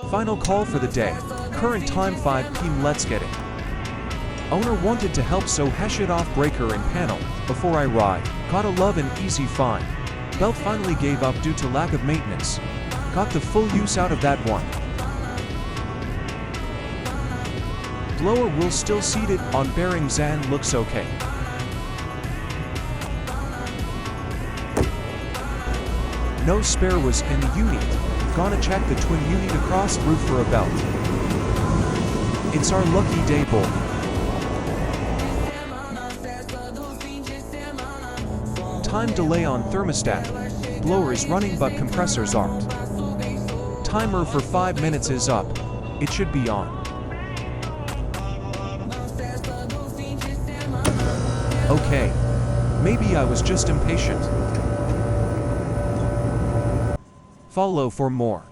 Final call for the day. Current time 5 p.m. Let's get it. Owner wanted to help, so hash it off breaker and panel before I ride. Gotta love an easy find. Belt finally gave up due to lack of maintenance. Got the full use out of that one. Blower will still seated on bearings and looks okay. No spare was in the unit. Gonna check the twin unit across roof for a belt. It's our lucky day, boy. Time delay on thermostat. Blower is running but compressors aren't. Timer for 5 minutes is up. It should be on. Okay. Maybe I was just impatient. Follow for more.